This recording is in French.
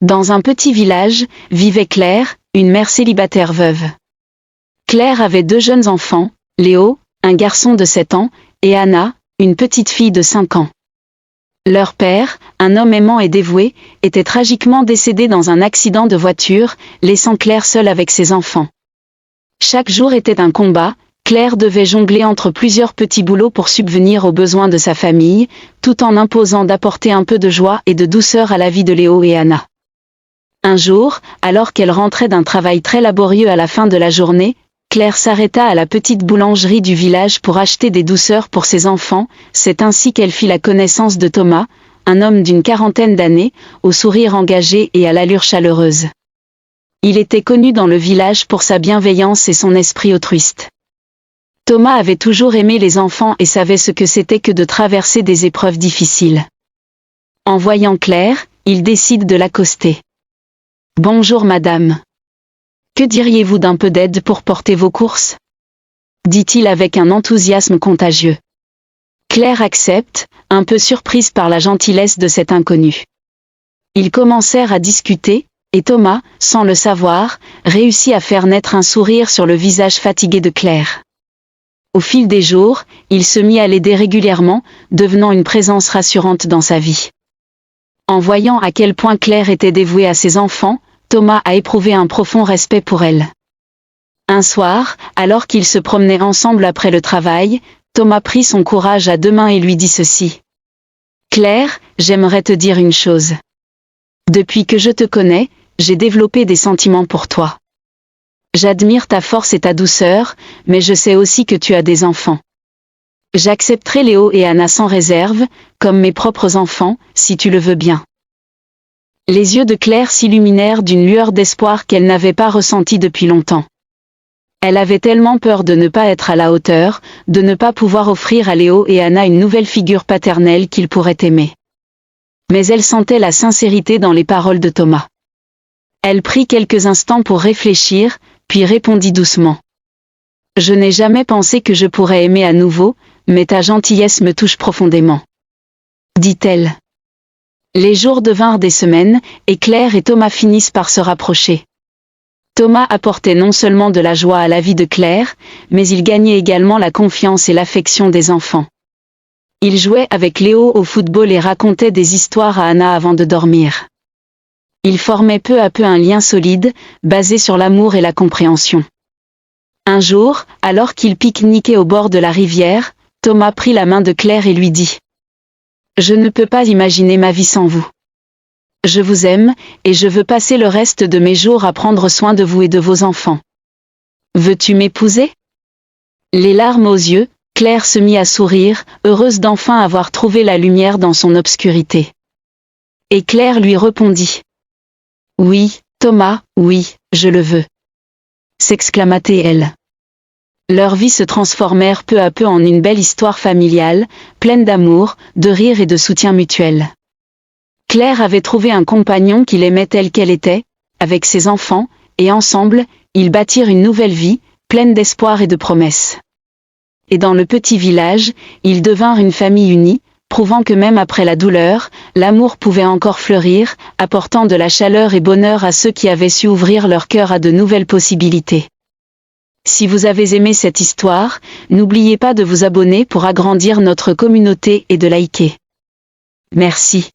Dans un petit village, vivait Claire, une mère célibataire veuve. Claire avait 2 jeunes enfants, Léo, un garçon de 7 ans, et Anna, une petite fille de 5 ans. Leur père, un homme aimant et dévoué, était tragiquement décédé dans un accident de voiture, laissant Claire seule avec ses enfants. Chaque jour était un combat, Claire devait jongler entre plusieurs petits boulots pour subvenir aux besoins de sa famille, tout en imposant d'apporter un peu de joie et de douceur à la vie de Léo et Anna. Un jour, alors qu'elle rentrait d'un travail très laborieux à la fin de la journée, Claire s'arrêta à la petite boulangerie du village pour acheter des douceurs pour ses enfants. C'est ainsi qu'elle fit la connaissance de Thomas, un homme d'une 40aine d'années, au sourire engagé et à l'allure chaleureuse. Il était connu dans le village pour sa bienveillance et son esprit altruiste. Thomas avait toujours aimé les enfants et savait ce que c'était que de traverser des épreuves difficiles. En voyant Claire, il décide de l'accoster. « Bonjour madame. Que diriez-vous d'un peu d'aide pour porter vos courses ?» dit-il avec un enthousiasme contagieux. Claire accepte, un peu surprise par la gentillesse de cet inconnu. Ils commencèrent à discuter, et Thomas, sans le savoir, réussit à faire naître un sourire sur le visage fatigué de Claire. Au fil des jours, il se mit à l'aider régulièrement, devenant une présence rassurante dans sa vie. En voyant à quel point Claire était dévouée à ses enfants, Thomas a éprouvé un profond respect pour elle. Un soir, alors qu'ils se promenaient ensemble après le travail, Thomas prit son courage à 2 mains et lui dit ceci. « Claire, j'aimerais te dire une chose. Depuis que je te connais, j'ai développé des sentiments pour toi. J'admire ta force et ta douceur, mais je sais aussi que tu as des enfants. J'accepterai Léo et Anna sans réserve, comme mes propres enfants, si tu le veux bien. » Les yeux de Claire s'illuminèrent d'une lueur d'espoir qu'elle n'avait pas ressentie depuis longtemps. Elle avait tellement peur de ne pas être à la hauteur, de ne pas pouvoir offrir à Léo et Anna une nouvelle figure paternelle qu'ils pourraient aimer. Mais elle sentait la sincérité dans les paroles de Thomas. Elle prit quelques instants pour réfléchir, puis répondit doucement. « Je n'ai jamais pensé que je pourrais aimer à nouveau, mais ta gentillesse me touche profondément. » dit-elle. Les jours devinrent des semaines, et Claire et Thomas finissent par se rapprocher. Thomas apportait non seulement de la joie à la vie de Claire, mais il gagnait également la confiance et l'affection des enfants. Il jouait avec Léo au football et racontait des histoires à Anna avant de dormir. Ils formaient peu à peu un lien solide, basé sur l'amour et la compréhension. Un jour, alors qu'ils pique-niquaient au bord de la rivière, Thomas prit la main de Claire et lui dit « Je ne peux pas imaginer ma vie sans vous. Je vous aime, et je veux passer le reste de mes jours à prendre soin de vous et de vos enfants. Veux-tu m'épouser ?» Les larmes aux yeux, Claire se mit à sourire, heureuse d'enfin avoir trouvé la lumière dans son obscurité. Et Claire lui répondit. « Oui, Thomas, oui, je le veux. » s'exclama-t-elle. Leurs vies se transformèrent peu à peu en une belle histoire familiale, pleine d'amour, de rire et de soutien mutuel. Claire avait trouvé un compagnon qui l'aimait telle qu'elle était, avec ses enfants, et ensemble, ils bâtirent une nouvelle vie, pleine d'espoir et de promesses. Et dans le petit village, ils devinrent une famille unie, prouvant que même après la douleur, l'amour pouvait encore fleurir, apportant de la chaleur et bonheur à ceux qui avaient su ouvrir leur cœur à de nouvelles possibilités. Si vous avez aimé cette histoire, n'oubliez pas de vous abonner pour agrandir notre communauté et de liker. Merci.